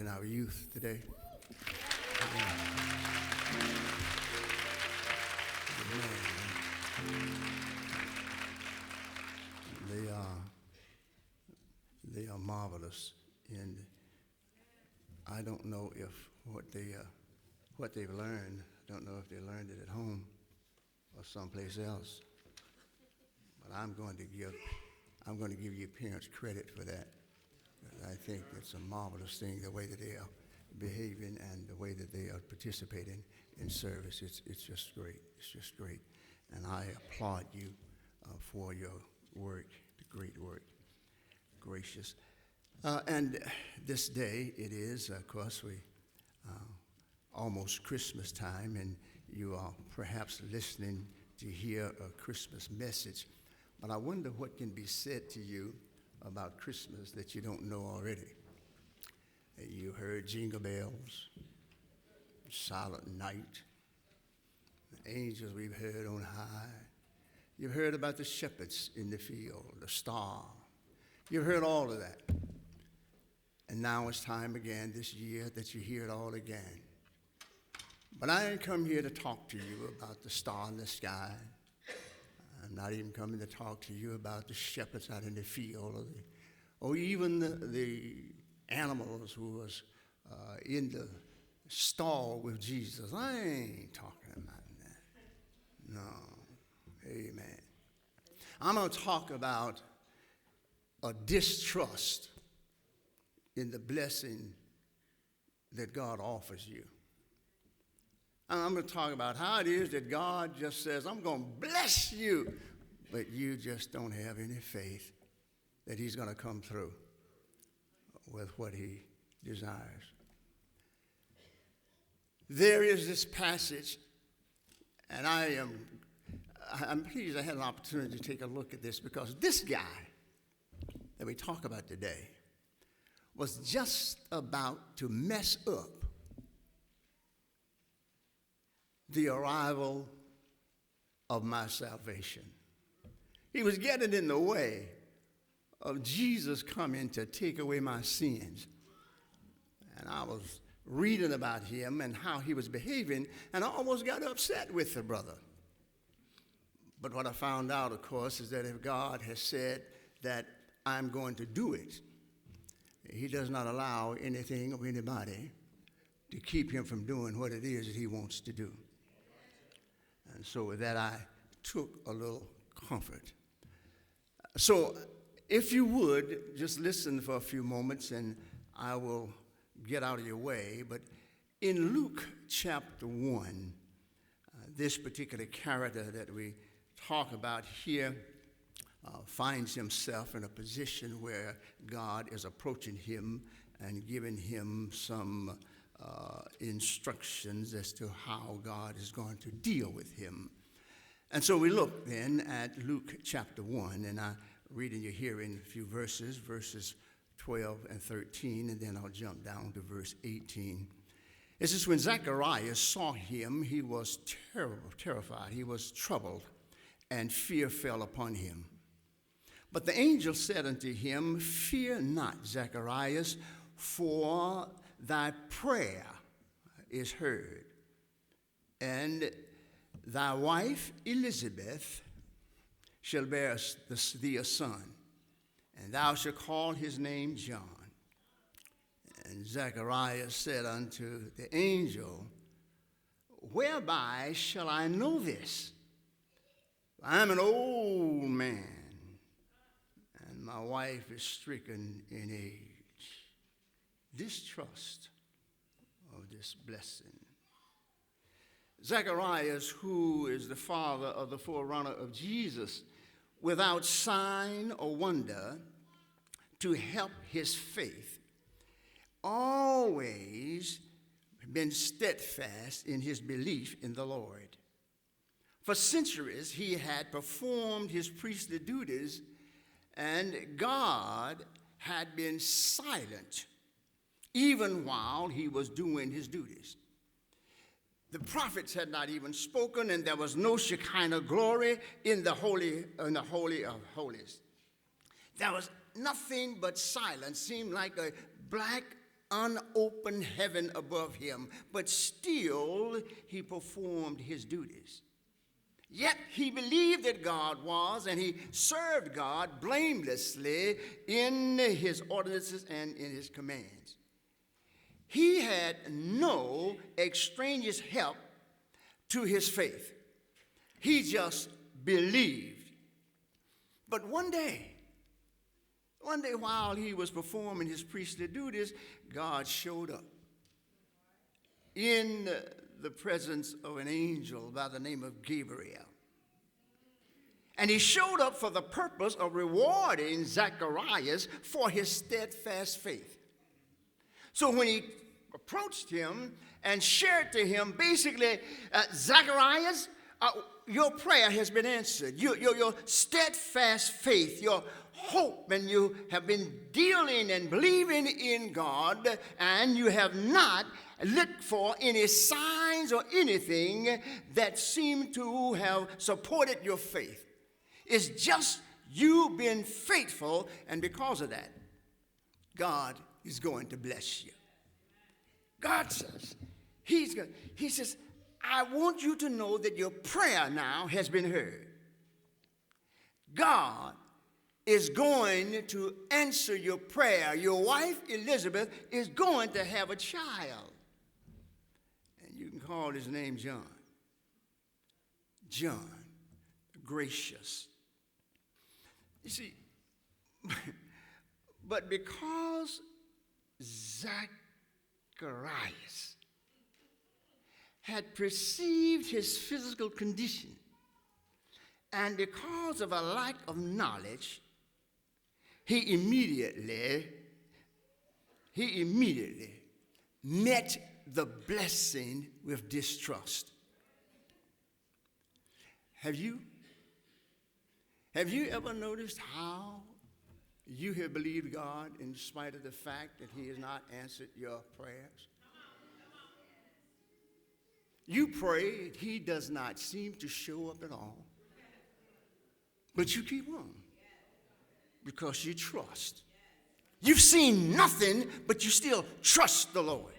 in our youth today? They are marvelous, and I don't know if what they've learned. I don't know if they learned it at home or someplace else. But I'm going to give you parents credit for that. I think it's a marvelous thing, the way that they are behaving and the way that they are participating in service. It's just great. It's just great. And I applaud you for your work, the great work. Gracious. And this day it is, of course, we almost Christmas time, and you are perhaps listening to hear a Christmas message. But I wonder what can be said to you about Christmas that you don't know already. You heard jingle bells, silent night, the angels we've heard on high. You've heard about the shepherds in the field, the star. You've heard all of that. And now it's time again this year that you hear it all again. But I ain't come here to talk to you about the star in the sky. I'm not even coming to talk to you about the shepherds out in the field or even the animals who was in the stall with Jesus. I ain't talking about that. No. Amen. I'm going to talk about a distrust in the blessing that God offers you. And I'm going to talk about how it is that God just says, I'm going to bless you, but you just don't have any faith that he's going to come through with what he desires. There is this passage, and I'm pleased I had an opportunity to take a look at this, because this guy that we talk about today was just about to mess up the arrival of my salvation. He was getting in the way of Jesus coming to take away my sins. And I was reading about him and how he was behaving, and I almost got upset with the brother. But what I found out, of course, is that if God has said that I'm going to do it, he does not allow anything or anybody to keep him from doing what it is that he wants to do. And so with that, I took a little comfort. So if you would, just listen for a few moments, and I will get out of your way. But in Luke chapter 1, this particular character that we talk about here finds himself in a position where God is approaching him and giving him some instructions as to how God is going to deal with him. And so we look then at Luke chapter 1, and I read in your hearing a few verses 12 and 13, and then I'll jump down to verse 18. It says, when Zacharias saw him, he was terrified. He was troubled, and fear fell upon him. But the angel said unto him, fear not, Zacharias, for thy prayer is heard, and thy wife Elizabeth shall bear thee a son, and thou shalt call his name John. And Zacharias said unto the angel, whereby shall I know this? I'm an old man, and my wife is stricken in age. Distrust of this blessing. Zacharias, who is the father of the forerunner of Jesus, without sign or wonder, to help his faith, always been steadfast in his belief in the Lord. For centuries, he had performed his priestly duties, and God had been silent even while he was doing his duties. The prophets had not even spoken, and there was no Shekinah glory in the Holy of Holies. There was nothing but silence. Seemed like a black, unopened heaven above him, but still he performed his duties. Yet he believed that God was, and he served God blamelessly in his ordinances and in his commands. He had no extraneous help to his faith. He just believed. But one day while he was performing his priestly duties, God showed up in the presence of an angel by the name of Gabriel. And he showed up for the purpose of rewarding Zacharias for his steadfast faith. So when he approached him and shared to him, basically, Zacharias, your prayer has been answered. Your steadfast faith, your hope, and you have been dealing and believing in God, and you have not looked for any signs or anything that seem to have supported your faith. It's just you being faithful, and because of that, God is going to bless you. God says, He says, I want you to know that your prayer now has been heard. God is going to answer your prayer. Your wife, Elizabeth, is going to have a child. And you can call his name John. John, gracious. You see, but because Zacharias had perceived his physical condition, and because of a lack of knowledge, he immediately met the blessing with distrust. Have you ever noticed how you have believed God in spite of the fact that he has not answered your prayers? You pray, he does not seem to show up at all. But you keep on because you trust. You've seen nothing, but you still trust the Lord.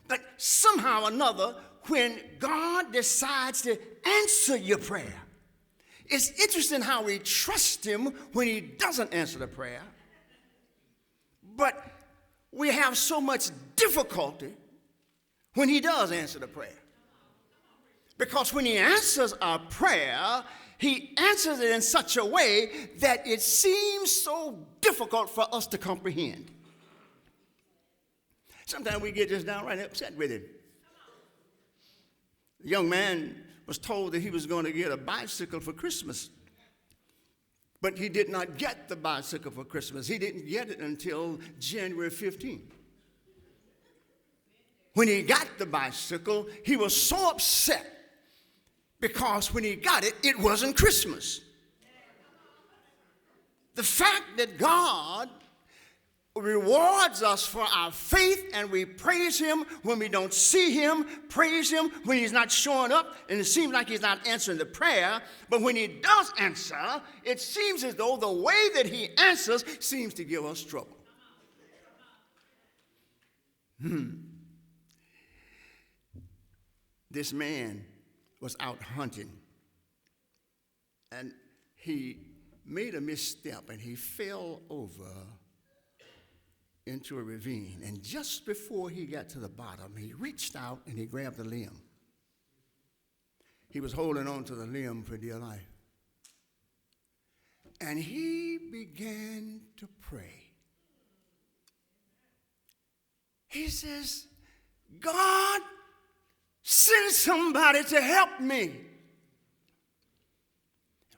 But somehow or another, when God decides to answer your prayer, it's interesting how we trust him when he doesn't answer the prayer. But we have so much difficulty when he does answer the prayer. Because when he answers our prayer, he answers it in such a way that it seems so difficult for us to comprehend. Sometimes we get just downright upset with him. The young man was told that he was going to get a bicycle for Christmas. But he did not get the bicycle for Christmas. He didn't get it until January 15th. When he got the bicycle, he was so upset because when he got it, it wasn't Christmas. The fact that God rewards us for our faith, and we praise him when we don't see him, praise him when he's not showing up, and it seems like he's not answering the prayer. But when he does answer, it seems as though the way that he answers seems to give us trouble. This man was out hunting, and he made a misstep, and he fell over into a ravine. And just before he got to the bottom, he reached out and he grabbed the limb. He was holding on to the limb for dear life. And he began to pray. He says, God, send somebody to help me.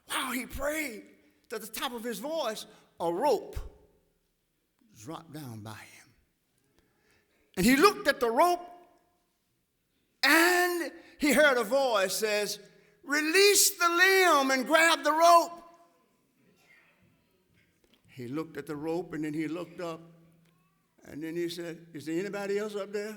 While he prayed, to the top of his voice, a rope dropped down by him. And he looked at the rope, and he heard a voice says, release the limb and grab the rope. He looked at the rope, and then he looked up, and then he said, is there anybody else up there?